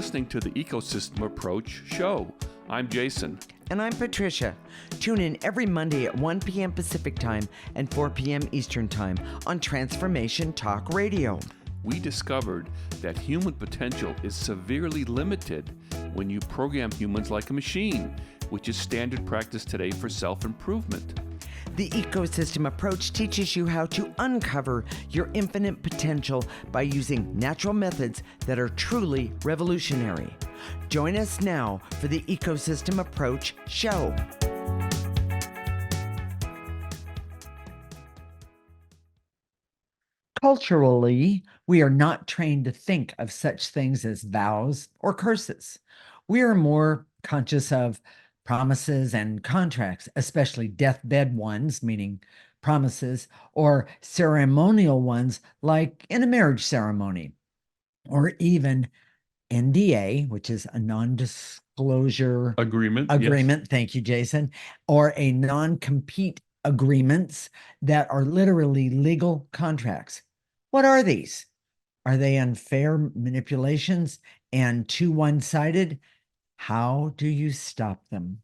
listening to the Ecosystem Approach show. I'm Jason. And I'm Patricia. Tune in every Monday at 1 p.m. Pacific Time and 4 p.m. Eastern Time on Transformation Talk Radio. We discovered that human potential is severely limited when you program humans like a machine, which is standard practice today for self-improvement. The Ecosystem Approach teaches you how to uncover your infinite potential by using natural methods that are truly revolutionary. Join us now for the Ecosystem Approach show. Culturally, we are not trained to think of such things as vows or curses. We are more conscious of promises and contracts, especially deathbed ones, meaning promises, or ceremonial ones like in a marriage ceremony, or even NDA, which is a non-disclosure Agreement. Yes. Thank you, Jason, or a non-compete agreements that are literally legal contracts. What are these? Are they unfair manipulations and too one-sided? How do you stop them?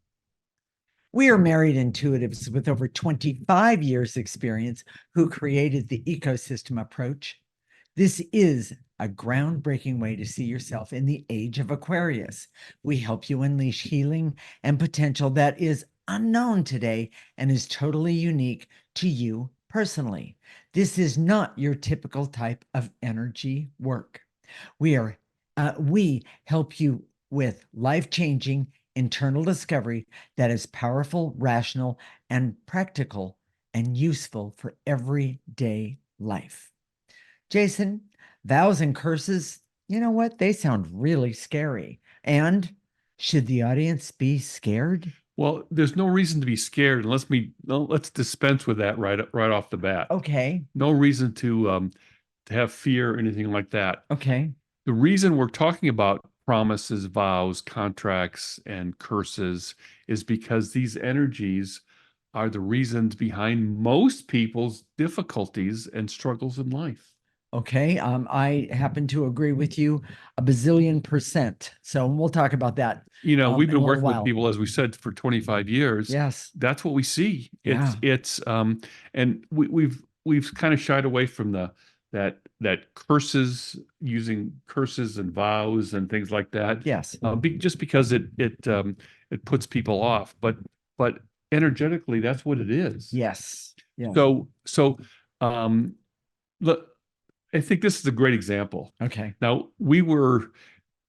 We are married intuitives with over 25 years experience who created the Ecosystem Approach. This is a groundbreaking way to see yourself in the age of Aquarius. We help you unleash healing and potential that is unknown today and is totally unique to you personally. This is not your typical type of energy work. We help you with life-changing internal discovery that is powerful, rational, and practical and useful for everyday life. Jason, vows and curses, you know what? They sound really scary. And should the audience be scared? Well, there's no reason to be scared. Let's dispense with that right off the bat. Okay. No reason to have fear or anything like that. Okay. The reason we're talking about promises, vows, contracts, and curses is because these energies are the reasons behind most people's difficulties and struggles in life. Okay. I happen to agree with you a bazillion %. So we'll talk about that. You know, we've been working with while. people, as we said, for 25 years. Yes. That's what we see. Yeah. And we've kind of shied away from that curses, using curses and vows and things like that. Yes. Just because it puts people off, but energetically, that's what it is. Yes. Yeah. So look, I think this is a great example. Okay. Now we were,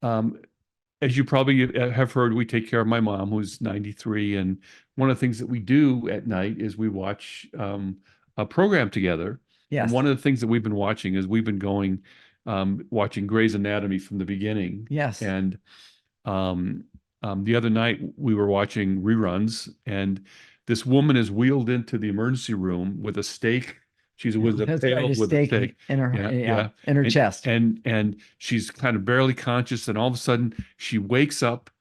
as you probably have heard, we take care of my mom, who's 93, and one of the things that we do at night is we watch a program together. Yes. And one of the things that we've been watching is we've been watching Grey's Anatomy from the beginning. Yes. And the other night we were watching reruns, and this woman is wheeled into the emergency room with a stake. She's with a pail with a stake in her in her chest, and she's kind of barely conscious, and all of a sudden she wakes up,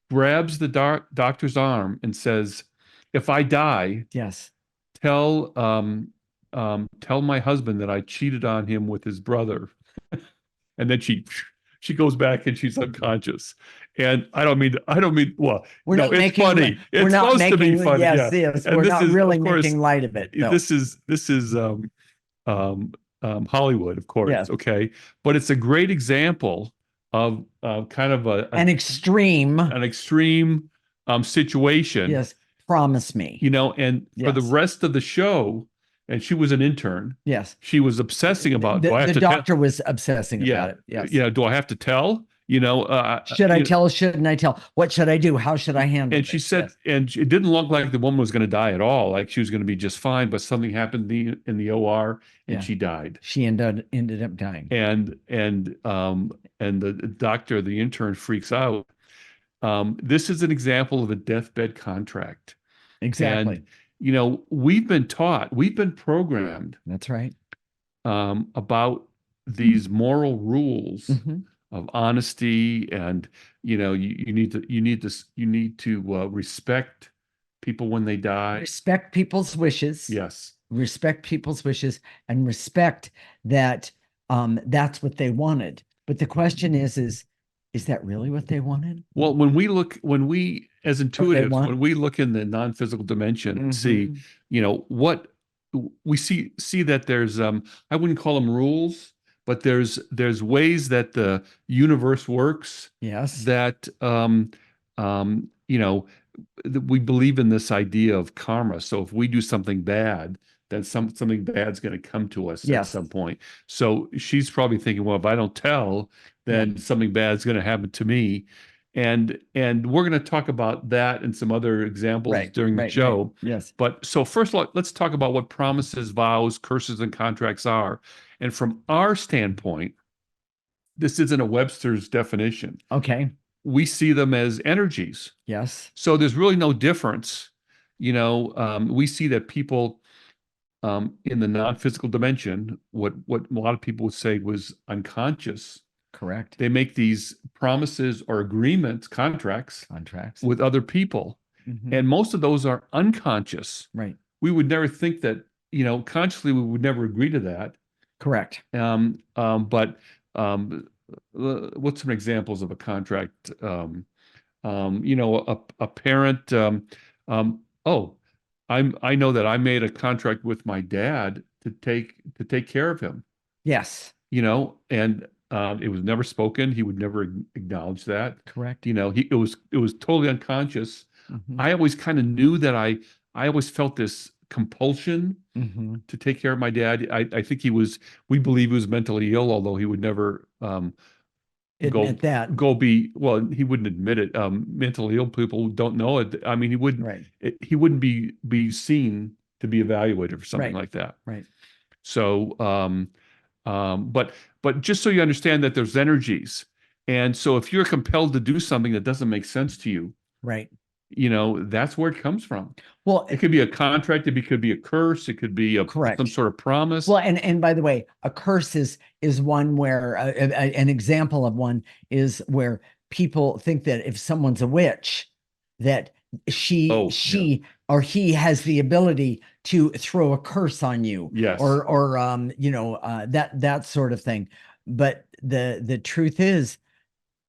grabs the doctor's arm, and says, "If I die, yes, tell my husband that I cheated on him with his brother." And then she goes back and she's unconscious. And I don't mean well, we're no, not it's making, funny. We're it's not supposed making, to be funny. Yes, yeah. yes. And We're not really course, making light of it. No. This is Hollywood, of course. Yes. Okay. But it's a great example of kind of an extreme situation. Yes. Promise me. You know, and for the rest of the show, and she was an intern. Yes. She was obsessing about the doctor was obsessing about it. Yes. Yeah. Do I have to tell? You know, should I tell? Shouldn't I tell? What should I do? How should I handle it? And she said, and it didn't look like the woman was going to die at all. Like she was going to be just fine, but something happened in the OR and she died. She ended up dying. And the doctor, the intern, freaks out. This is an example of a deathbed contract. Exactly. And, you know, we've been programmed. That's right. About these moral rules of honesty, and you know, you need to respect people when they die. Respect people's wishes. Yes. Respect people's wishes and respect that that's what they wanted. But the question is Is that really what they wanted Well, when we, as or they intuitives, want? when we look in the non-physical dimension and see, Hmm. what we see that there's, I wouldn't call them rules, but there's ways that the universe works Yes. that, we believe in this idea of karma. So if we do something bad, then something bad's going to come to us at Yes. some point. So she's probably thinking, well, if I don't tell, Yeah. then something bad's going to happen to me. And we're going to talk about that and some other examples Right. during the Right. Right. show. Yes. But so first, let's talk about what promises, vows, curses, and contracts are. And from our standpoint, this isn't a Webster's definition. Okay. We see them as energies. Yes. So there's really no difference. We see that people, in the non-physical dimension, what a lot of people would say was unconscious, Correct. they make these promises or agreements, contracts Contracts. with other people. Hmm. And most of those are unconscious. Right. We would never think that, consciously we would never agree to that. Correct. But what's some examples of a contract? A parent, oh, I know that I made a contract with my dad to take care of him, Yes. and it was never spoken. He would never acknowledge that. Correct. It was totally unconscious. Hmm. I always kind of knew that I always felt this compulsion Hmm. to take care of my dad. I think we believe he was mentally ill, although he would never go Admit that. well, he wouldn't admit it. Mentally ill people don't know it. I mean, Right. he wouldn't be seen to be evaluated for something Right. like that. Right. So, but just so you understand that there's energies. And so if you're compelled to do something that doesn't make sense to you, Right. that's where it comes from. Well, It could be a contract, it could be a curse, it could be some correct. sort of promise. Well, and by the way, a curse is one where an example of one is where people think that if someone's a witch, that she Oh, yeah. she or he has the ability to throw a curse on you, Yes. or that sort of thing. But the truth is,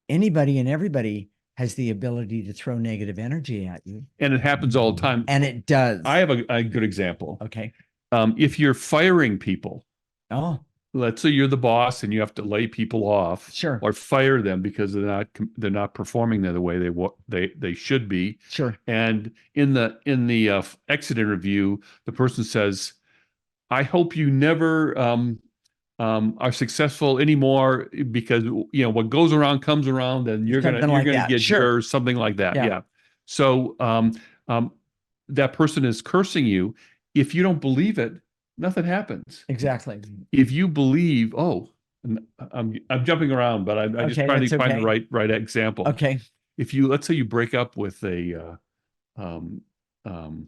anybody and everybody has the ability to throw negative energy at you, And it happens all the time. and it does. I have a good example. Okay. If you're firing people, Oh, let's say you're the boss and you have to lay people off sure, or fire them because they're not performing the way they should be. sure. And in the exit interview, the person says, "I hope you never are successful anymore because what goes around comes around, and you're gonna Something you're like gonna that. get Sure. yours," something like that. Yeah. Yeah. So um, that person is cursing you. If you don't believe it, nothing happens. Exactly. If you believe, oh, and I'm jumping around, but I'm just Okay, trying to that's find the okay. right example. Okay. If you let's say you break up with um, um,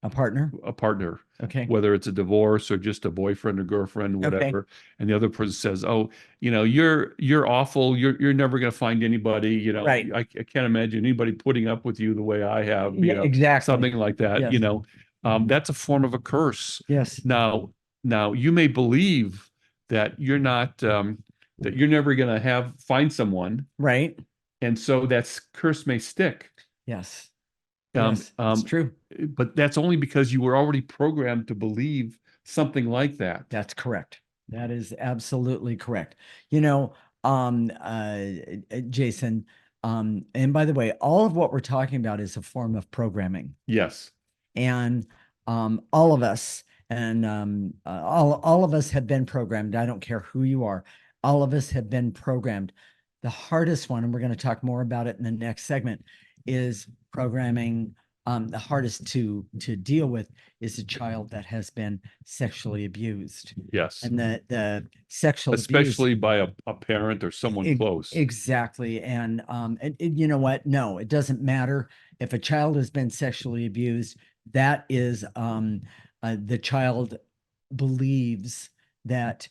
A partner. a partner, Okay. whether it's a divorce or just a boyfriend or girlfriend, Okay. whatever, and the other person says, "Oh, you're awful. You're never going to find anybody. Right. I can't imagine anybody putting up with you the way I have. Yeah, exactly. Something like that. Yes. That's a form of a curse. Yes. Now you may believe that you're not that you're never going to find someone, Right. and so that curse may stick. Yes. Um, Yes. It's um, true. but that's only because you were already programmed to believe something like that. That's correct. That is absolutely correct. You know, um, uh, Jason, and by the way, all of what we're talking about is a form of programming. Yes. And all of us, and all of us have been programmed. I don't care who you are. All of us have been programmed. The hardest one, and we're going to talk more about it in the next segment, is programming. The hardest to deal with is a child that has been sexually abused, Yes. and the sexual abuse. Especially by a parent or someone close. Exactly. And you know what? No, it doesn't matter if a child has been sexually abused. That is, the child believes that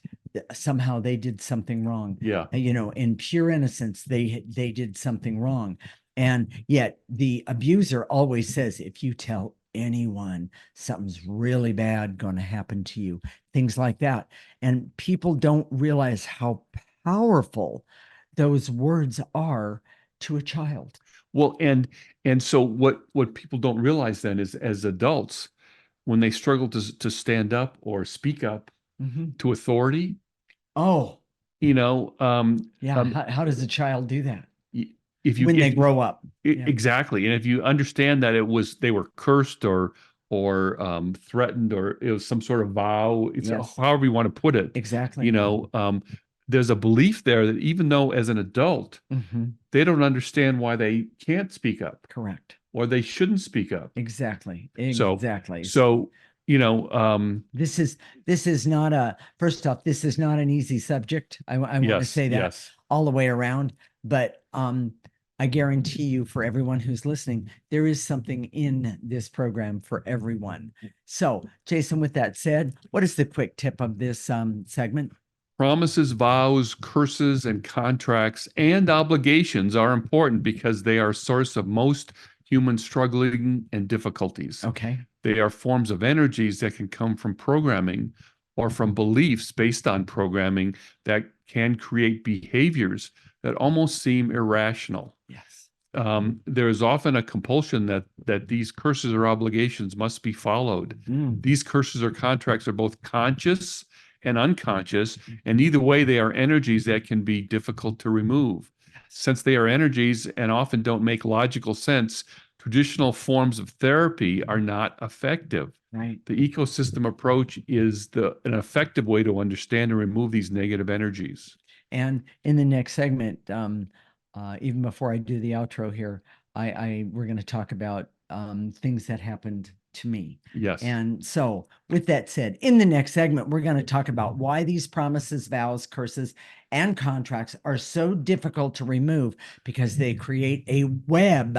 somehow they did something wrong. Yeah. In pure innocence, they did something wrong. And yet the abuser always says, if you tell anyone, something's really bad going to happen to you, things like that. And people don't realize how powerful those words are to a child. Well, and so what people don't realize then is as adults, when they struggle to stand up or speak up Mhm. to authority, Oh, you know, yeah. How does a child do that if you when they if grow up? Yeah. exactly, and if you understand that it was they were cursed or threatened or it was some sort of vow, it's Yes, however you want to put it, you exactly. know, there's a belief there that even though as an adult Hmm. they don't understand why they can't speak up Correct. or they shouldn't speak up. Exactly. So Exactly. so you know, This is not a, first off, this is not an easy subject. I want to yes, say that yes. all the way around, but I guarantee you, for everyone who's listening, there is something in this program for everyone. So, Jason, with that said, what is the quick tip of this segment? Promises, vows, curses, and contracts and obligations are important because they are a source of most human struggling and difficulties. Okay. They are forms of energies that can come from programming or from beliefs based on programming that can create behaviors that almost seem irrational. Yes. There is often a compulsion that these curses or obligations must be followed. Mm. These curses or contracts are both conscious and unconscious, and either way, they are energies that can be difficult to remove. Yes. Since they are energies and often don't make logical sense, traditional forms of therapy are not effective. Right. The ecosystem approach is an effective way to understand and remove these negative energies. And in the next segment, even before I do the outro here, we're going to talk about things that happened to me. Yes. And so, with that said, in the next segment, we're going to talk about why these promises, vows, curses, and contracts are so difficult to remove because they create a web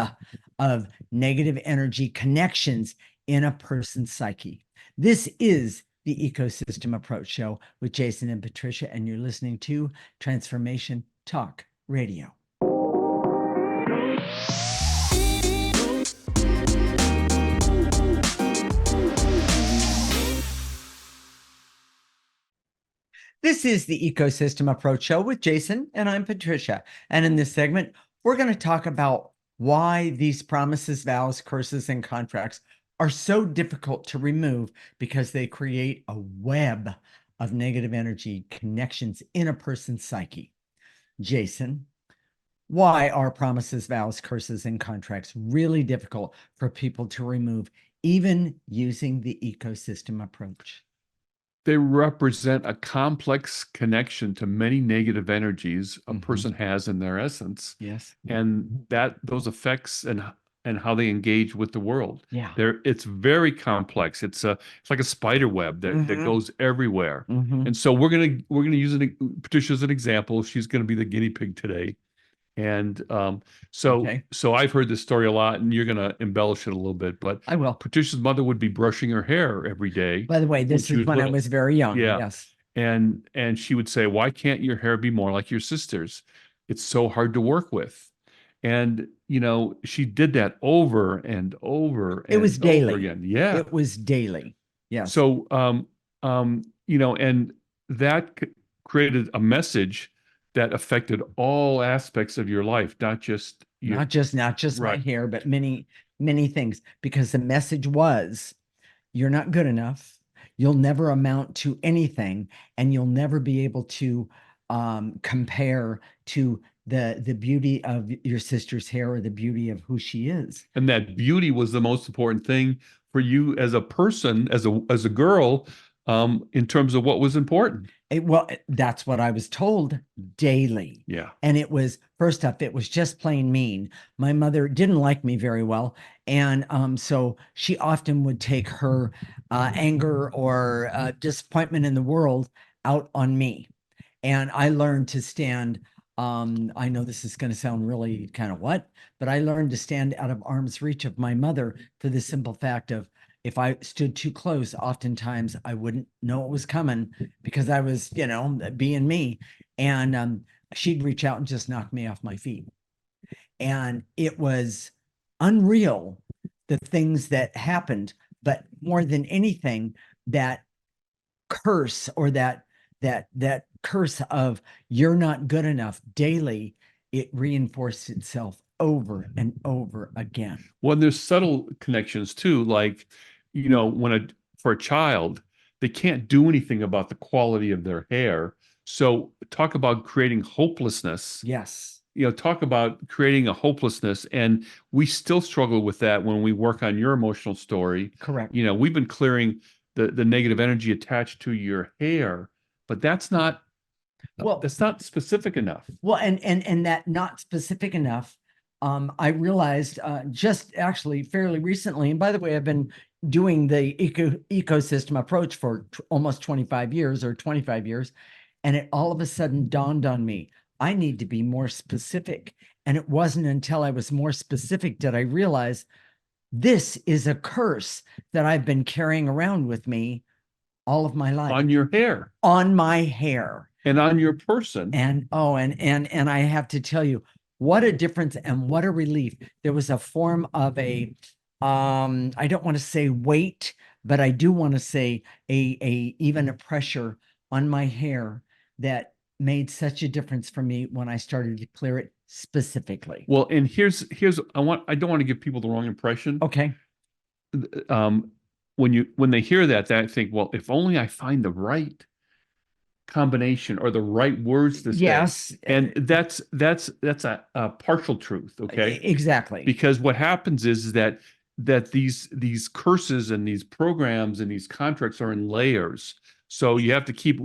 of negative energy connections in a person's psyche. This is the Ecosystem Approach Show with Jason and Patricia, and you're listening to Transformation Talk Radio. This is the Ecosystem Approach Show with Jason, and I'm Patricia. And in this segment, we're going to talk about why these promises, vows, curses, and contracts are so difficult to remove because they create a web of negative energy connections in a person's psyche. Jason, why are promises, vows, curses, and contracts really difficult for people to remove, even using the ecosystem approach? They represent a complex connection to many negative energies a person has in their essence, Yes. and that those effects and how they engage with the world. Yeah. It's very complex. It's like a spider web that goes everywhere. And so we're gonna use Patricia as an example. She's gonna be the guinea pig today. And Okay. so I've heard this story a lot, and you're gonna embellish it a little bit, but I will. Patricia's mother would be brushing her hair every day By the way, when this she is was when I little. was very young. Yeah. Yes. And she would say, "Why can't your hair be more like your sister's? It's so hard to work with." And she did that over and over It and was over daily. again. Yeah. It was daily. Yes. So and that created a message that affected all aspects of your life, not just you. Not just my Right. hair, but many, many things, because the message was, you're not good enough. You'll never amount to anything, and you'll never be able to compare to the beauty of your sister's hair or the beauty of who she is. And that beauty was the most important thing for you as a person, as a girl, in terms of what was important. Well, that's what I was told daily. Yeah. And it was, first up, it was just plain mean. My mother didn't like me very well. And so she often would take her anger or disappointment in the world out on me. And I learned to stand. I know this is going to sound really kind of what, but I learned to stand out of arm's reach of my mother for the simple fact of, if I stood too close, oftentimes I wouldn't know it was coming because I was, being me. And she'd reach out and just knock me off my feet. And it was unreal, the things that happened. But more than anything, that curse or that that curse of you're not good enough daily, it reinforced itself over and over again. Well, there's subtle connections too, like, when for a child, they can't do anything about the quality of their hair. So talk about creating hopelessness. Yes, Talk about creating a hopelessness. And we still struggle with that when we work on your emotional story. correct. We've been clearing the negative energy attached to your hair, but Well, that's not specific enough. Well, and that not specific enough. I realized just actually fairly recently, and by the way, I've been doing the ecosystem approach for almost 25 years or 25 years, and it all of a sudden dawned on me, I need to be more specific. And it wasn't until I was more specific that I realized this is a curse that I've been carrying around with me all of my life On your hair on my hair. and on your person. And oh, and I have to tell you, what a difference and what a relief. There was a form of a I don't want to say weight, but I do want to say a even a pressure on my hair that made such a difference for me when I started to clear it specifically. Well, and here's I don't want to give people the wrong impression. Okay. Um, when they hear that, they think, well, if only I find the right combination or the right words to say. Yes, And that's a partial truth, okay? exactly. Because what happens is that these curses and these programs and these contracts are in layers. So you have to keep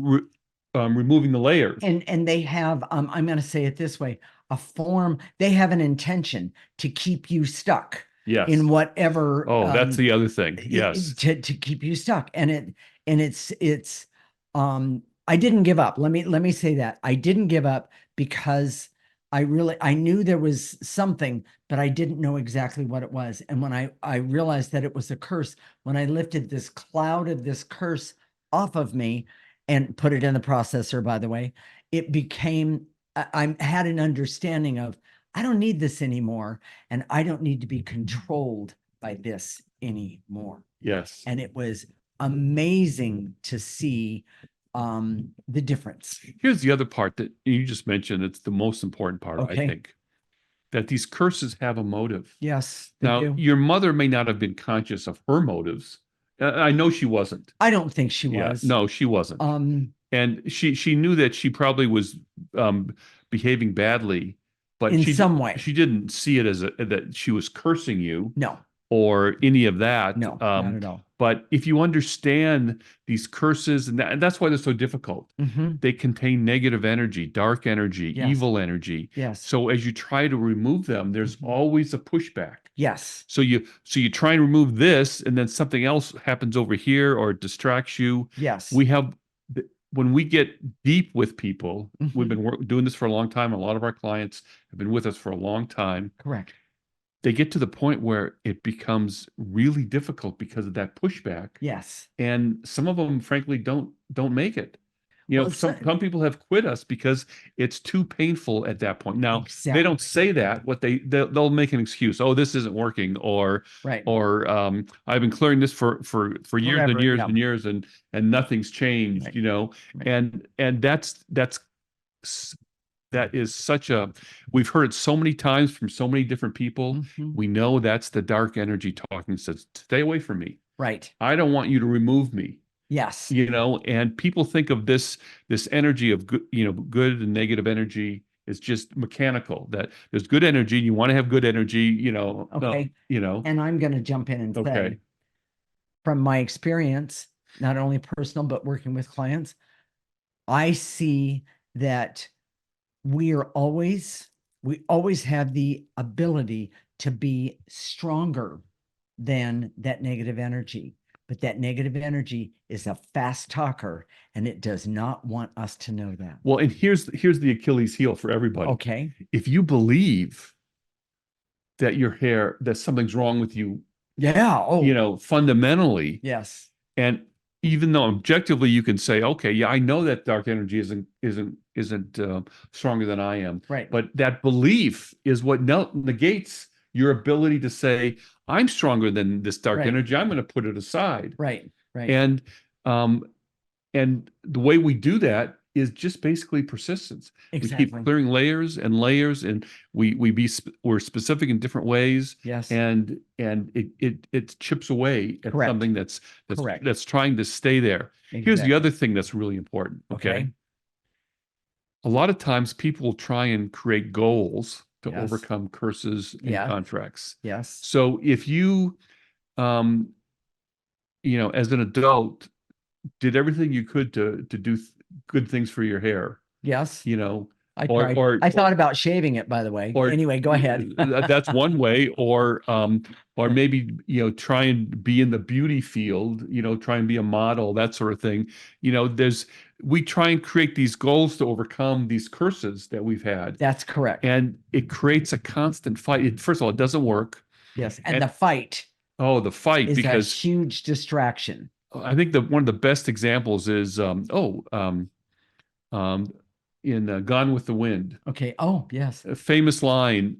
removing the layers. And they have I'm going to say it this way, a form, they have an intention to keep you stuck Yes. in whatever Oh, that's the other thing. Yes. to keep you stuck. And it's I didn't give up. Let me say that. I didn't give up because I knew there was something, but I didn't know exactly what it was. And when I realized that it was a curse, when I lifted this cloud of this curse off of me and put it in the processor, by the way, it became I had an understanding of I don't need this anymore, and I don't need to be controlled by this anymore. Yes. And it was amazing to see the difference. Here's the other part that you just mentioned. It's the most important part, I Okay. think, that these curses have a motive. Yes, they Now, do. your mother may not have been conscious of her motives. I know she wasn't. I don't think she Yeah, was. no, she wasn't. And she knew that she probably was behaving badly, but in some way. she didn't see it as that she was cursing you No, or any of that. no, not at all. But if you understand these curses, and that's why they're so difficult, they contain negative energy, dark energy, Yes. evil energy. Yes. So as you try to remove them, there's always a pushback. Yes. So you try and remove this, and then something else happens over here, or it distracts you. Yes. When we get deep with people, we've been doing this for a long time. A lot of our clients have been with us for a long time. Correct. They get to the point where it becomes really difficult because of that pushback. Yes. And some of them, frankly, don't make it. Well, some people have quit us because it's too painful at that point. Now, Exactly. they don't say that. They'll make an excuse. Oh, this isn't working, or Right. I've been clearing this for years and Forever, years yeah. and years, and nothing's changed. Right. Right. And that is such a, we've heard it so many times from so many different people. We know that's the dark energy talking, says, stay away from me. Right. I don't want you to remove me. Yes. And people think of this energy of good, good and negative energy is just mechanical, that there's good energy, you want to have good energy, Okay. no, And I'm going to jump in and say, okay. from my experience, not only personal, but working with clients, I see that we always have the ability to be stronger than that negative energy. But that negative energy is a fast talker, and it does not want us to know that. Well, and here's the Achilles heel for everybody. Okay. If you believe that that something's wrong with you, Yeah. Oh, fundamentally, yes. and even though objectively you can say, okay, yeah, I know that dark energy isn't stronger than I am, Right. but that belief is what negates your ability to say, I'm stronger than this dark Right. energy. I'm going to put it aside. Right. Right. And and the way we do that is just basically persistence. We keep Exactly. clearing layers and layers, and we're specific in different ways, Yes. and it chips away at Correct. something that's Correct. that's trying to stay there. Here's the Exactly. other thing that's really important, okay? Okay. A lot of times people will try and create goals to Yes. overcome curses and Yeah. contracts. Yes. So if you, um, as an adult, did everything you could to do good things for your hair, Yes. you know, I or tried. or I thought about shaving it, by the way. or Anyway, go ahead. that's one way, or maybe try and be in the beauty field, try and be a model, that sort of thing. There's we try and create these goals to overcome these curses that we've had, That's correct. and it creates a constant fight. First of all, it doesn't work, Yes. And and the fight the fight, is a because huge distraction. I think that one of the best examples is um, in Gone with the Wind. Okay. Oh, yes. A famous line,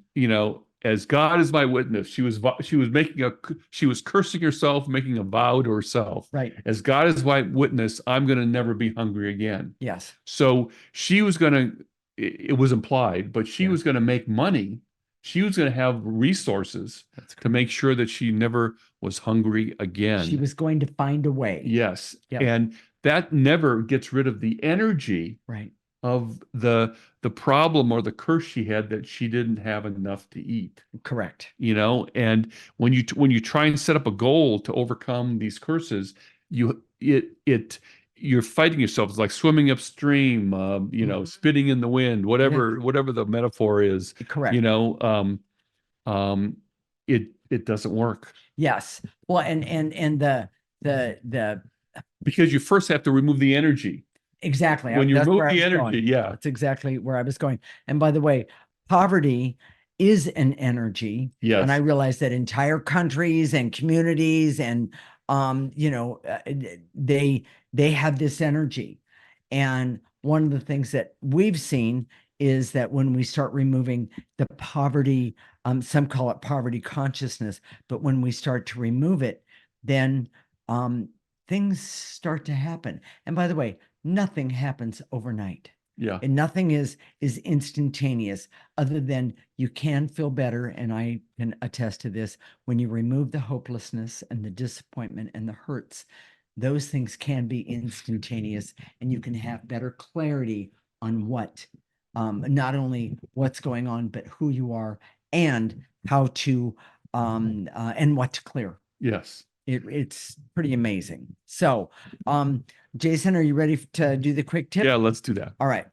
as God is my witness, she was cursing herself, making a vow to herself. Right. As God is my witness, I'm going to never be hungry again. Yes. So she was going to, it was implied, but she Yeah. was going to make money. She was going to have resources That's to correct. make sure that she never was hungry again. She was going to find a way. Yes. Yep. And that never gets rid of the energy Right. of the problem or the curse she had, that she didn't have enough to eat. Correct. And when you try and set up a goal to overcome these curses, you're fighting yourself. It's like swimming upstream, spitting in the wind, whatever the metaphor is. Correct. you know um it doesn't work, Yes. Well, and the because you first have to remove the energy. exactly. When you That's remove where I the was energy, going. yeah. That's exactly where I was going. And by the way, poverty is an energy. And I Yes. realize that entire countries and communities and they have this energy. And one of the things that we've seen is that when we start removing the poverty, some call it poverty consciousness, but when we start to remove it, then things start to happen. And by the way, nothing happens overnight. Yeah. And nothing is instantaneous, other than you can feel better. And I can attest to this. When you remove the hopelessness and the disappointment and the hurts, those things can be instantaneous, and you can have better clarity on what, not only what's going on, but who you are and how to, and what to clear. Yes. It's pretty amazing. So, Jason, are you ready to do the quick tip? Yeah, let's do that. All right.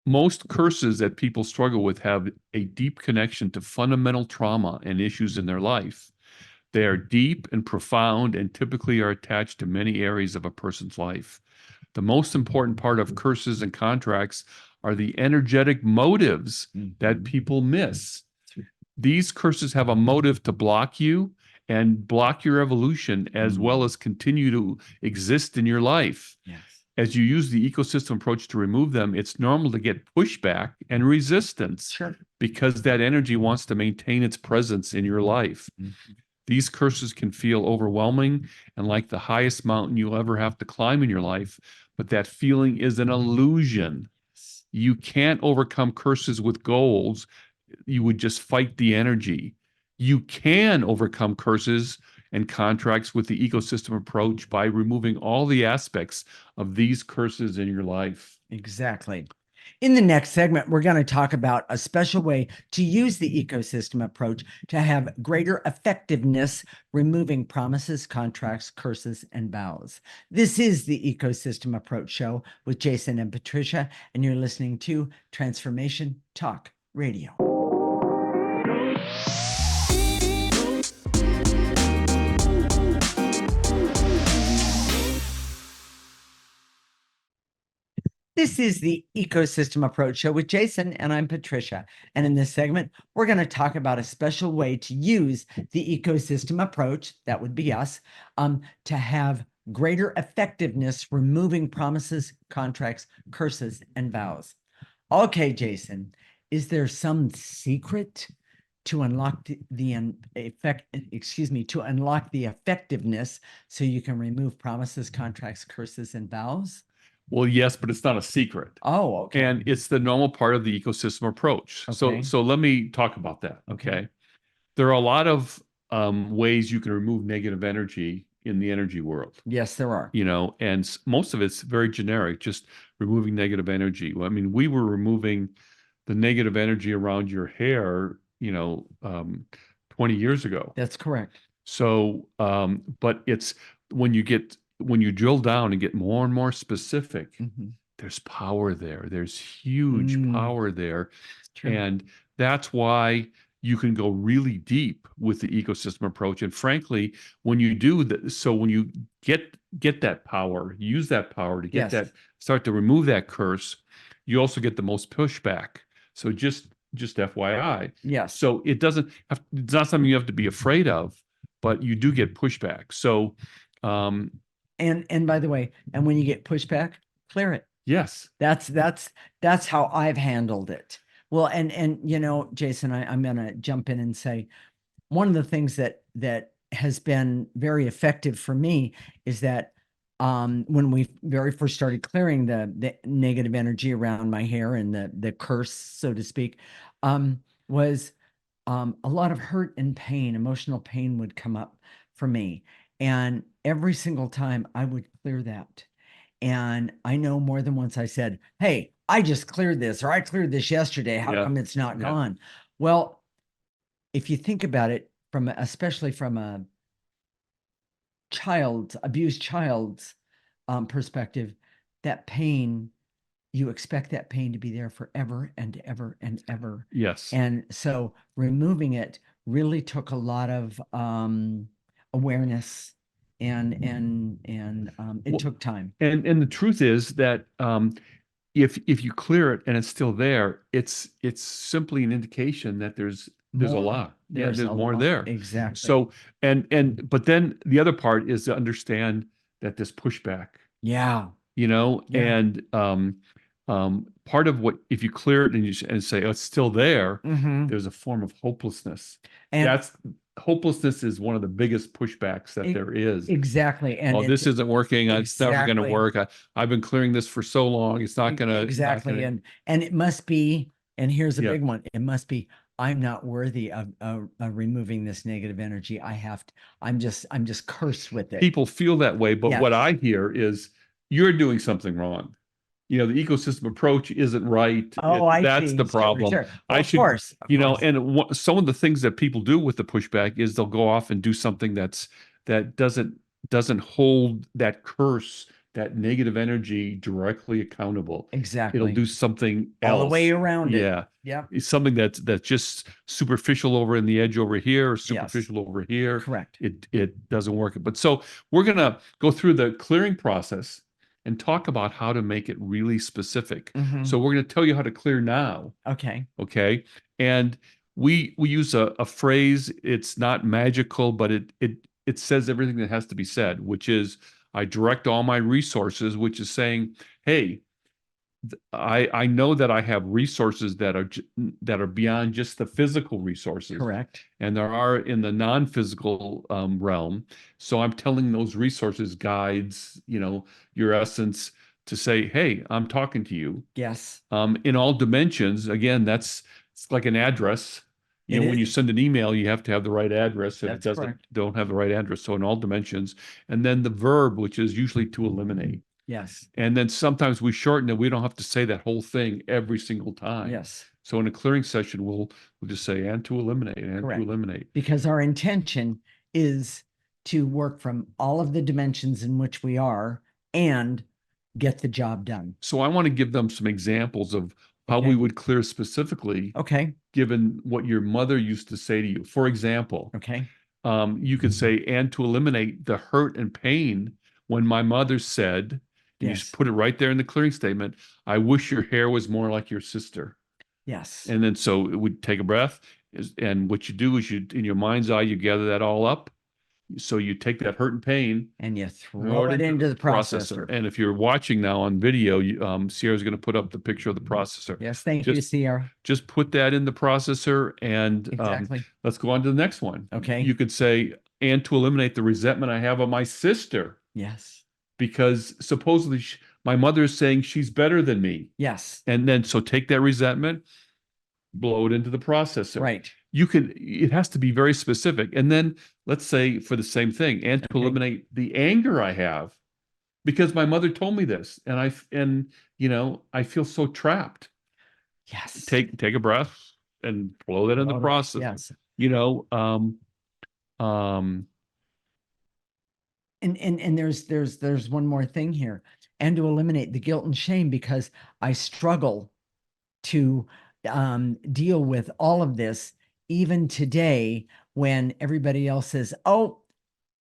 Most curses that people struggle with have a deep connection to fundamental trauma and issues in their life. They are deep and profound, and typically are attached to many areas of a person's life. The most important part of curses and contracts are the energetic motives that people miss. These curses have a motive to block you and block your evolution, as well as continue to exist in your life. Yes. As you use the ecosystem approach to remove them, it's normal to get pushback and resistance, Sure. because that energy wants to maintain its presence in your life. These curses can feel overwhelming and like the highest mountain you'll ever have to climb in your life, but that feeling is an illusion. You can't overcome curses with goals. You would just fight the energy. You can overcome curses and contracts with the ecosystem approach by removing all the aspects of these curses in your life. Exactly. In the next segment, we're going to talk about a special way to use the ecosystem approach to have greater effectiveness, removing promises, contracts, curses, and vows. This is the Ecosystem Approach Show with Jason and Patricia, and you're listening to Transformation Talk Radio. This is the Ecosystem Approach Show with Jason, and I'm Patricia. And in this segment, we're going to talk about a special way to use the ecosystem approach, that would be us, to have greater effectiveness, removing promises, contracts, curses, and vows. Okay, Jason, is there some secret to unlock to unlock the effectiveness so you can remove promises, contracts, curses, and vows? Well, yes, but it's not a secret. Oh, okay. And it's the normal part of the ecosystem approach. Okay. So let me talk about that. Okay. Okay. There are a lot of ways you can remove negative energy in the energy world, Yes, there are. and most of it's very generic, just removing negative energy. Well, I mean, we were removing the negative energy around your hair, 20 years ago. That's correct. So, but it's when you drill down and get more and more specific, Mhm. there's power there. There's huge Mm, power there. true. And that's why you can go really deep with the ecosystem approach. And frankly, when you do that, so when you get that power, use that power to get Yes. that, start to remove that curse, you also get the most pushback. So just FYI. Yes. So it's not something you have to be afraid of, but you do get pushback. So um, And by the way, and when you get pushback, clear it. yes, That's how I've handled it. Well, and Jason, I'm gonna jump in and say one of the things that has been very effective for me is that when we very first started clearing the negative energy around my hair and the curse, so to speak, was a lot of hurt and pain, emotional pain would come up for me. And every single time I would clear that. And I know more than once I said, "Hey, I just cleared this, or I cleared this yesterday. How yeah, come it's not yeah, gone?" Well, if you think about it especially from a abused child's perspective, that pain, you expect that pain to be there forever and ever and ever. yes. And so removing it really took a lot of awareness and it Well, took time. and the truth is that if you clear it and it's still there, it's simply an indication that there's a More. lot. Yeah, There's there's a more lot. there. Exactly. So and but then the other part is to understand that this pushback, Yeah. Yeah. and part of what if you clear it and and say, oh, it's still there, Hmm. there's a form of hopelessness. And That's Hopelessness is one of the biggest pushbacks that it, there is. exactly. And Oh, it's this isn't working. It's never going to exactly. work. I've been clearing this for so long. It's not Exactly. gonna. And it must be, and here's a Yeah, big one. It must be, I'm not worthy of removing this negative energy. I'm just cursed with it. people feel that way, but what Yes. I hear is you're doing something wrong. The ecosystem approach isn't right. Oh, I That's the see. Sure, problem. sure. Well, I of should, course, of course. and some of the things that people do with the pushback is they'll go off and do something that doesn't hold that curse, that negative energy directly accountable. It'll Exactly. do something All the way else. around it. Yeah. Yeah. It's something that's just superficial over in the edge over here or Yes. superficial over here. Correct. It doesn't work. But so we're gonna go through the clearing process and talk about how to make it really specific. Hmm. So we're going to tell you how to clear now, Okay. okay? And we use a phrase. It's not magical, but it says everything that has to be said, which is I direct all my resources, which is saying, hey, I know that I have resources that are beyond just the physical resources, Correct. and there are in the non-physical realm. So I'm telling those resources, guides, your essence, to say, hey, I'm talking to you Yes. in all dimensions. Again, it's like an address. It When you is. send an email, you have to have the right address. If it That's doesn't, correct. don't have the right address. So in all dimensions, and then the verb, which is usually to eliminate. Yes. And then sometimes we shorten it. We don't have to say that whole thing every single time. Yes. So in a clearing session, we'll just say and to eliminate and to Correct. eliminate. Because our intention is to work from all of the dimensions in which we are and get the job done. So I want to give them some examples of how we Okay. would clear specifically, Okay. given what your mother used to say to you. For example, Okay. you could say and to eliminate the hurt and pain when my mother said, and you just Yes. put it right there in the clearing statement, I wish your hair was more like your sister. Yes. And then so it would take a breath, and what you do is in your mind's eye, you gather that all up, So you take that hurt and pain, and you throw throw it it into the into the processor. processor. And if you're watching now on video, Sierra's going to put up the picture of the processor. Yes, thank you, Just Sierra. just put that in the processor, and Exactly. let's go on to the next one. Okay. You could say, and to eliminate the resentment I have of my sister, Yes. because supposedly my mother is saying she's better than me. Yes. And then so take that resentment, blow it into the processor. Right. It has to be very specific. And then let's say for the same thing, and to Okay. eliminate the anger I have because my mother told me this, and I feel so trapped. Yes. Take a breath and blow that in the processor. Yes. You know, um, And there's one more thing here, and to eliminate the guilt and shame, because I struggle to deal with all of this even today when everybody else says, "Oh,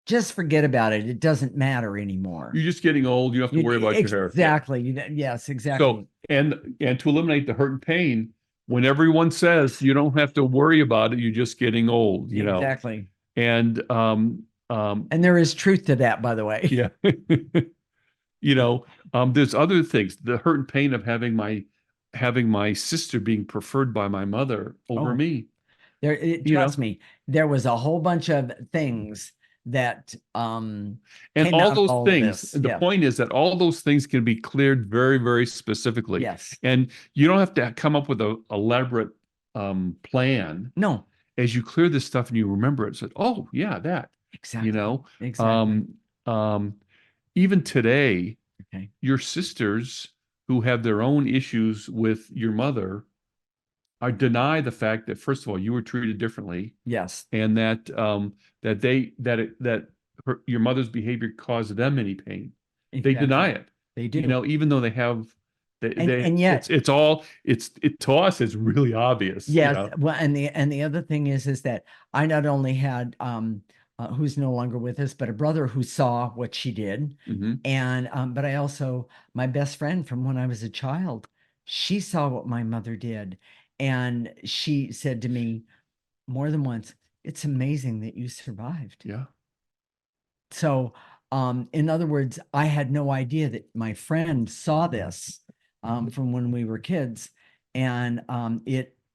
just forget about it. It doesn't matter anymore." you're just getting old. You don't have to worry about your hair. Yeah. Exactly. Yes, So, exactly. and to eliminate the hurt and pain, when everyone says you don't have to worry about it, you're just getting old, Exactly. And And there is truth to that, by the way. yeah, there's other things. The hurt and pain of having my sister being preferred by my mother over Oh, me. trust me, there was a whole bunch of things that And came all out of those all of things, this. the Yeah. point is that all those things can be cleared very, very specifically. Yes. And you don't have to come up with a elaborate plan No. as you clear this stuff and you remember it. So, oh yeah, that, you Exactly. know, Exactly. um, even today, Okay. your sisters who have their own issues with your mother are deny the fact that, first of all, you were treated differently, Yes. and that your mother's behavior caused them any pain. They deny Exactly. it. They do. Even though they have And yet, it's to us it's really obvious, yes. Well, and the other thing is that I not only had who's no longer with us, but a brother who saw what she did, Mhm. and but I also, my best friend from when I was a child, she saw what my mother did, and she said to me more than once, "It's amazing that you survived." Yeah. So, in other words, I had no idea that my friend saw this from when we were kids, and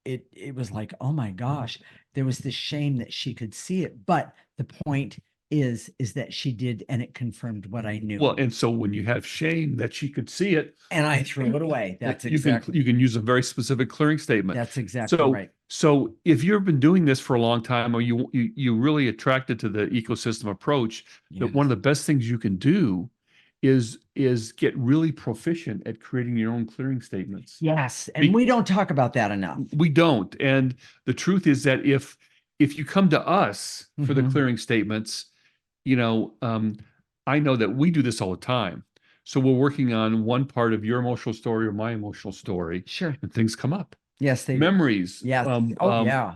it was like, oh my gosh, there was this shame that she could see it. But the point is that she did, and it confirmed what I knew. Well, and so when you have shame that she could see it, And I threw it away. That's exactly. you can use a very specific clearing statement. That's exactly So right. so if you've been doing this for a long time, or you really attracted to the ecosystem approach, that one of the best things you can do is get really proficient at creating your own clearing statements. Yes, and we don't talk about that enough. We don't. And the truth is that if you come to us for the Mhm. clearing statements, I know that we do this all the time. So we're working on one part of your emotional story or my emotional story, Sure. and things come up. Yes, they do. Memories, Yes. Oh, yeah.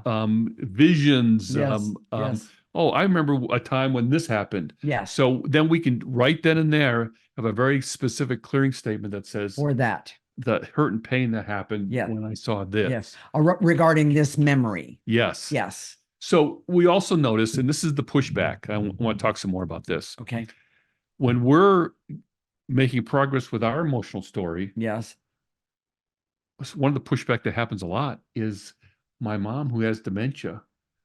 visions. Yes. Yes. Oh, I remember a time when this happened. Yes. So then we can right then and there have a very specific clearing statement that says Or that. the hurt and pain that happened Yeah. when I saw this. Yes. Regarding this memory. Yes. Yes. So we also notice, and this is the pushback. I want to talk some more about this. Okay. When we're making progress with our emotional story, Yes. one of the pushback that happens a lot is my mom who has dementia.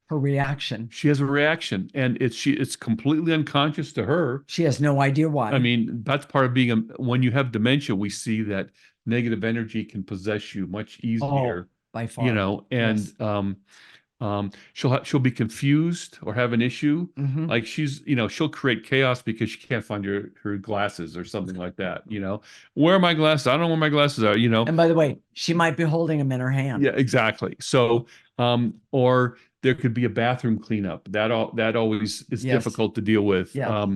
Her reaction. She has a reaction, and it's completely unconscious to her. She has no idea why. I mean, that's part of being when you have dementia, we see that negative energy can possess you much easier. By far. And she'll be confused or have an issue. Mhm. Like she'll create chaos because she can't find her glasses or something like that. Where are my glasses? I don't know where my glasses are. And by the way, she might be holding them in her hand. Yeah, exactly. So, or there could be a bathroom cleanup. That always is Yes. difficult to deal with. Yeah.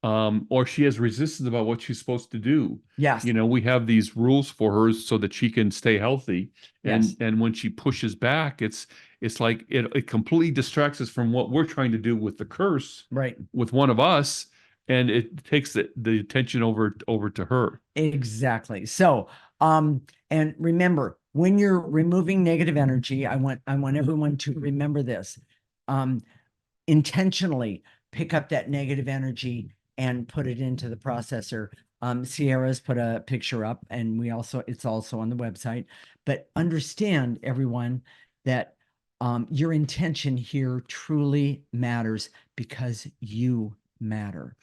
Or she has resistance about what she's supposed to do. Yes. We have these rules for her so that she can stay healthy. Yes. And when she pushes back, it's like it completely distracts us from what we're trying to do with the curse, Right. with one of us, and it takes the attention over to her. Exactly. So, and remember, when you're removing negative energy, I want everyone to remember this. Intentionally pick up that negative energy and put it into the processor. Sierra's put a picture up, and it's also on the website. But understand, everyone, that your intention here truly matters because you matter.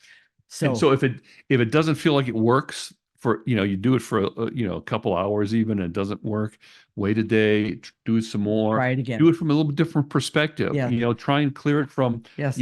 And So so if it doesn't feel like it works for, you do it for a couple hours even and it doesn't work, wait a day, do it some more, try it do again. it from a little bit different perspective. Yes, Try and clear it from, yes,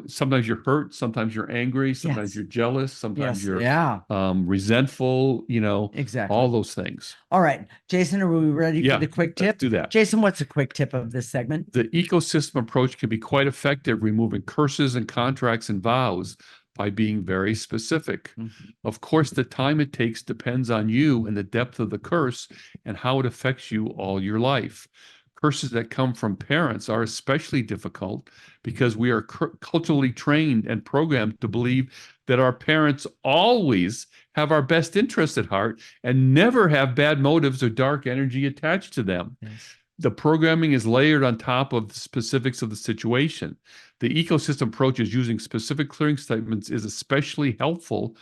sometimes you're hurt, sometimes you're angry, sometimes yes, you're jealous, sometimes yes. you're Yeah, resentful, all exactly. those things. All right, Jason, are we ready for Yeah, the quick let's tip? do that. Jason, what's a quick tip of this segment? The ecosystem approach can be quite effective, removing curses and contracts and vows by being very specific. Mhm. Of course, the time it takes depends on you and the depth of the curse and how it affects you all your life. Curses that come from parents are especially difficult because we are culturally trained and programmed to believe that our parents always have our best interests at heart and never have bad motives or dark energy attached to them. Yes. The programming is layered on top of the specifics of the situation. The ecosystem approach is using specific clearing statements is especially helpful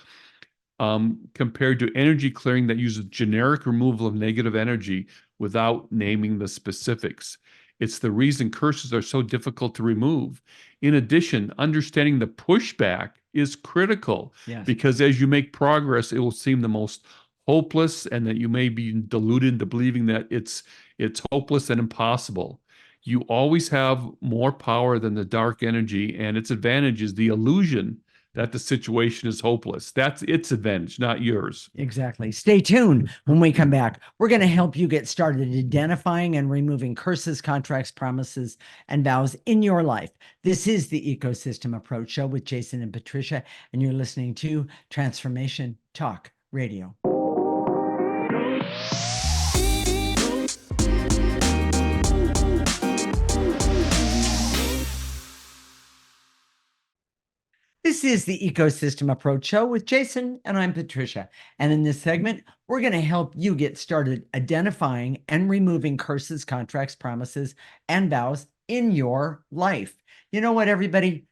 compared to energy clearing that uses generic removal of negative energy without naming the specifics. It's the reason curses are so difficult to remove. In addition, understanding the pushback is critical Yes. because as you make progress, it will seem the most hopeless and that you may be deluded into believing that it's hopeless and impossible. You always have more power than the dark energy, and its advantage is the illusion that the situation is hopeless. That's its advantage, not yours. Exactly. Stay tuned when we come back. We're going to help you get started identifying and removing curses, contracts, promises, and vows in your life. This is the Ecosystem Approach Show with Jason and Patricia, and you're listening to Transformation Talk Radio. This is the Ecosystem Approach Show with Jason, and I'm Patricia. And in this segment, we're going to help you get started identifying and removing curses, contracts, promises, and vows in your life. You know what, everybody?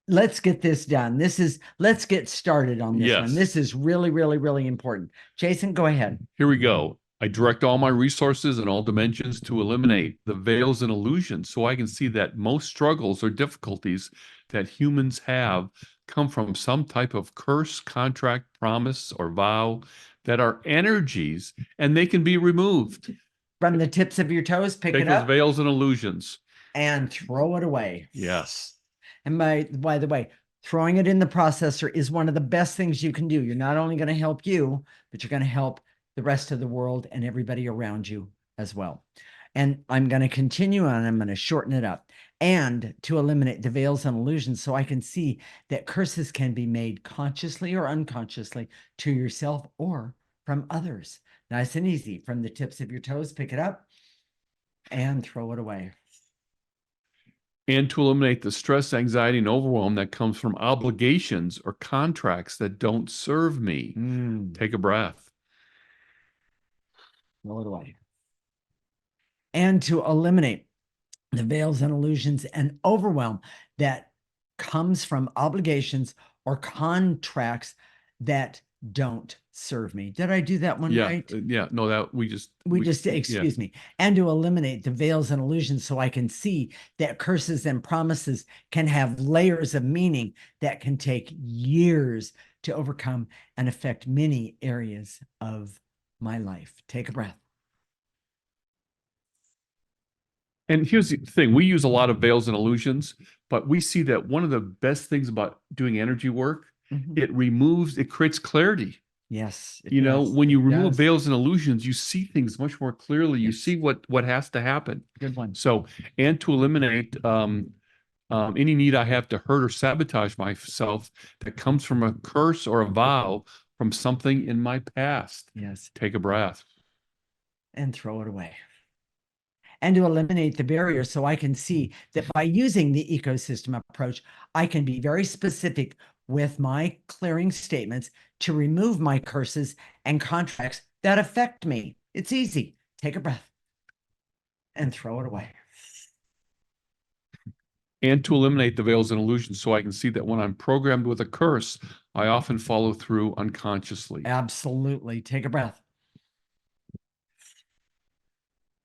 Let's get this done. Let's get started on this one. Yes. This is really, really, really important. Jason, go ahead. Here we go. I direct all my resources in all dimensions to eliminate the veils and illusions so I can see that most struggles or difficulties that humans have come from some type of curse, contract, promise, or vow that are energies and they can be removed. From the tips of your toes, pick Take it those up veils and illusions. and throw it away. Yes. And by the way, throwing it in the processor is one of the best things you can do. You're not only going to help you, but you're going to help the rest of the world and everybody around you as well. And I'm going to continue on. I'm going to shorten it up and to eliminate the veils and illusions so I can see that curses can be made consciously or unconsciously to yourself or from others. Nice and easy. From the tips of your toes, pick it up and throw it away. And to eliminate the stress, anxiety, and overwhelm that comes from obligations or contracts that don't serve me. Take a breath. Throw it away. And to eliminate the veils and illusions and overwhelm that comes from obligations or contracts that don't serve me. Did I do that one right? Yeah. No, that Excuse me. And to eliminate the veils and illusions so I can see that curses and promises can have layers of meaning that can take years to overcome and affect many areas of my life. Take a breath. And here's the thing, we use a lot of veils and illusions, but we see that one of the best things about doing energy work, it creates clarity. Yes. When you remove veils and illusions, you see things much more clearly. You see what has to happen. Good one. So, and to eliminate any need I have to hurt or sabotage myself that comes from a curse or a vow from something in my past. Yes. Take a breath. And throw it away. And to eliminate the barrier so I can see that by using the ecosystem approach, I can be very specific with my clearing statements to remove my curses and contracts that affect me. It's easy. Take a breath and throw it away. and to eliminate the veils and illusions so I can see that when I'm programmed with a curse, I often follow through unconsciously. Absolutely. Take a breath.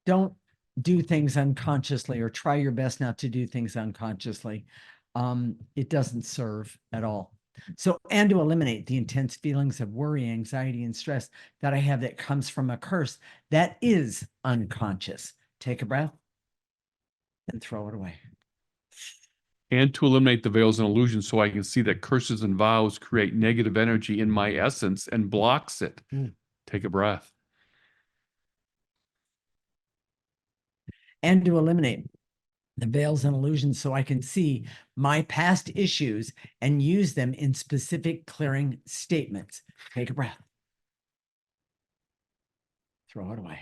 Don't do things unconsciously, or try your best not to do things unconsciously. It doesn't serve at all. So, and to eliminate the intense feelings of worry, anxiety, and stress that I have that comes from a curse that is unconscious. Take a breath and throw it away. And to eliminate the veils and illusions so I can see that curses and vows create negative energy in my essence and blocks it. Take a breath. And to eliminate the veils and illusions so I can see my past issues and use them in specific clearing statements. Take a breath. Throw it away.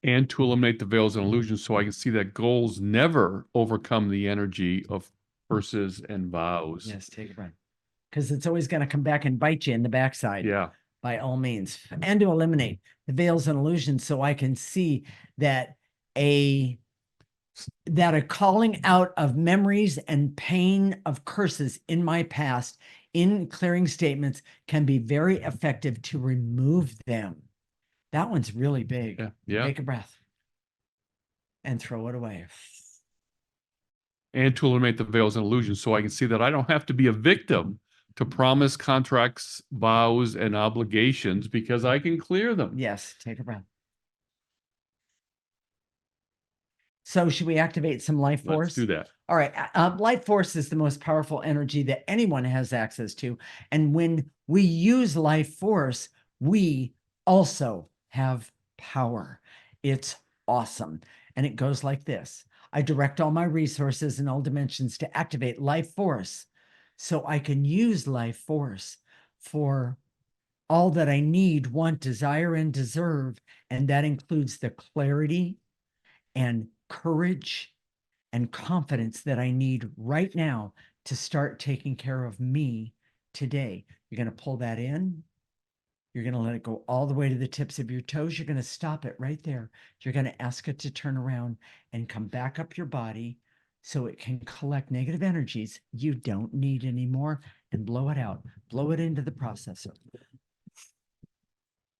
And to eliminate the veils and illusions so I can see that goals never overcome the energy of curses and vows. Yes, take a breath. Because it's always going to come back and bite you in the backside. Yeah. By all means. And to eliminate the veils and illusions so I can see that a calling out of memories and pain of curses in my past in clearing statements can be very effective to remove them. That one's really big. Yeah. Take a breath and throw it away. And to eliminate the veils and illusions so I can see that I don't have to be a victim to promise, contracts, vows, and obligations because I can clear them. Yes, take a breath. So should we activate some life force? Let's do that. All right. Life force is the most powerful energy that anyone has access to. And when we use life force, we also have power. It's awesome. And it goes like this. I direct all my resources in all dimensions to activate life force so I can use life force for all that I need, want, desire, and deserve. And that includes the clarity and courage and confidence that I need right now to start taking care of me today. You're going to pull that in. You're going to let it go all the way to the tips of your toes. You're going to stop it right there. You're going to ask it to turn around and come back up your body so it can collect negative energies you don't need anymore and blow it out. Blow it into the processor.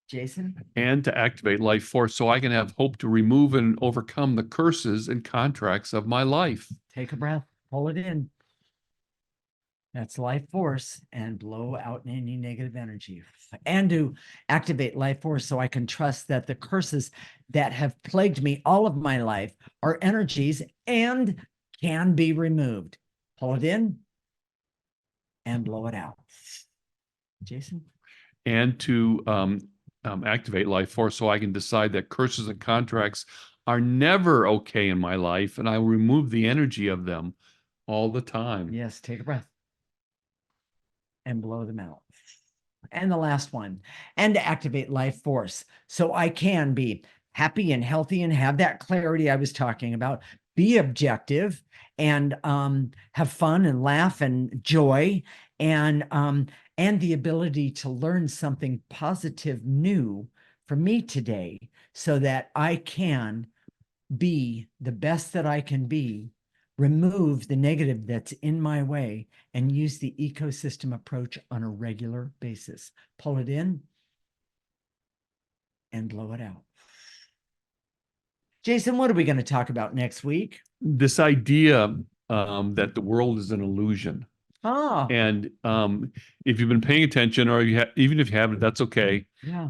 Jason? And to activate life force so I can have hope to remove and overcome the curses and contracts of my life. Take a breath, pull it in. That's life force, and blow out any negative energy. And to activate life force so I can trust that the curses that have plagued me all of my life are energies and can be removed. Pull it in and blow it out. Jason? And to activate life force so I can decide that curses and contracts are never okay in my life, and I will remove the energy of them all the time. Yes, take a breath and blow them out. And the last one, and to activate life force so I can be happy and healthy and have that clarity I was talking about, be objective and have fun and laugh and joy and the ability to learn something positive new for me today so that I can be the best that I can be, remove the negative that's in my way, and use the ecosystem approach on a regular basis. Pull it in and blow it out. Jason, what are we going to talk about next week? This idea that the world is an illusion. Ah. And if you've been paying attention, or even if you haven't, that's okay. Yeah.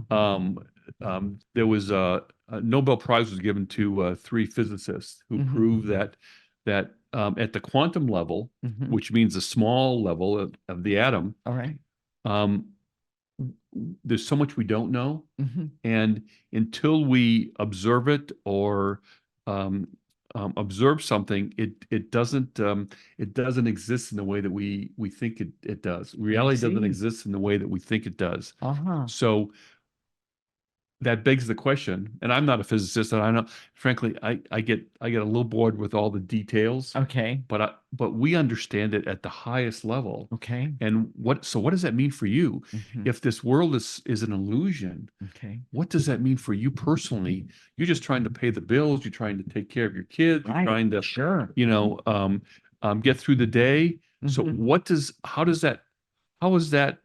There was a Nobel Prize was given to three physicists who proved that at the quantum level, which means the small level of the atom, all right, there's so much we don't know, and until we observe it or observe something, it doesn't exist in the way that we think it does. Reality doesn't exist in the way that we think it does. So that begs the question, and I'm not a physicist, and I know, frankly, I get a little bored with all the details. Okay. But we understand it at the highest level. Okay. And what does that mean for you? If this world is an illusion, okay, what does that mean for you personally? You're just trying to pay the bills, you're trying to take care of your kids, you're right, trying to, sure, get through the day. So Mhm. how does that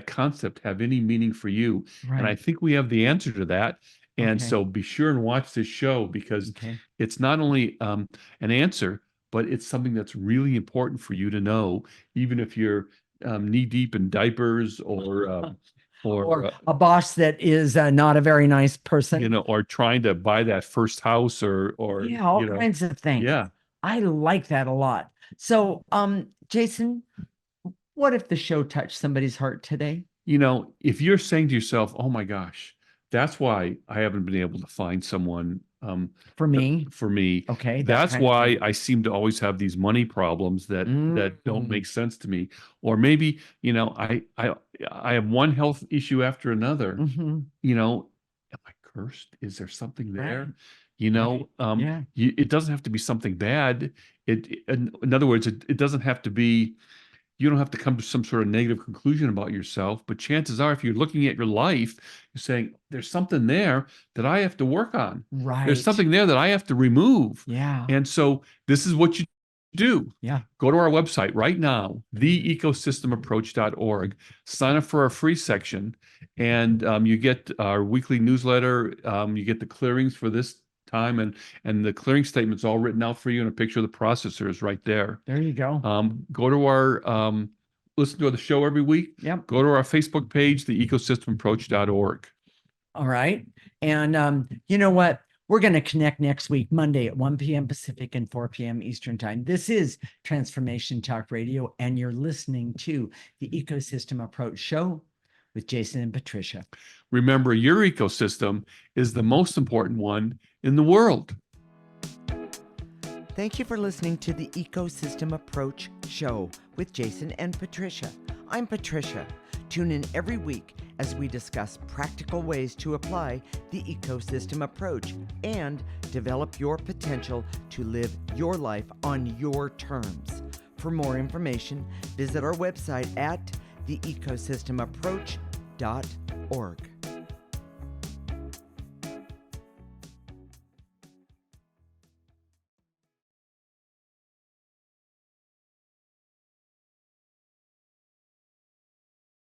concept have any meaning for you? And I Right. think we have the answer to that. And Okay. so be sure and watch this show because Okay. it's not only an answer, but it's something that's really important for you to know, even if you're knee deep in diapers or Or a boss that is not a very nice person. or trying to buy that first house Yeah, all kinds of things. yeah. I like that a lot. So, Jason, what if the show touched somebody's heart today? If you're saying to yourself, "Oh my gosh, that's why I haven't been able to find someone For me, for me. okay, that That's kind of why thing. I seem to always have these money problems that don't Mm, make sense to me." Or maybe, I have one health issue after another. hmm Am I cursed? Is there something Right, there? right. Yeah, It doesn't have to be something bad. In other words, it doesn't have to be you don't have to come to some sort of negative conclusion about yourself, but chances are, if you're looking at your life, you're saying, there's something there that I have to work on. There's right. something there that I have to remove. Yeah, And so this is what you do. yeah. Go to our website right now, theecosystemapproach.org, sign up for our free section, and you get our weekly newsletter. You get the clearings for this time, and the clearing statement's all written out for you, and a picture of the processor is right there. There you go. Go to listen to the show every week. Yep. Go to our Facebook page, theecosystemapproach.org. All right. And you know what? We're going to connect next week, Monday at 1 p.m. Pacific and 4 p.m. Eastern Time. This is Transformation Talk Radio, and you're listening to the Ecosystem Approach Show with Jason and Patricia. Remember, your ecosystem is the most important one in the world. Thank you for listening to the Ecosystem Approach Show with Jason and Patricia. I'm Patricia. Tune in every week as we discuss practical ways to apply the ecosystem approach and develop your potential to live your life on your terms. For more information, visit our website at theecosystemapproach.org.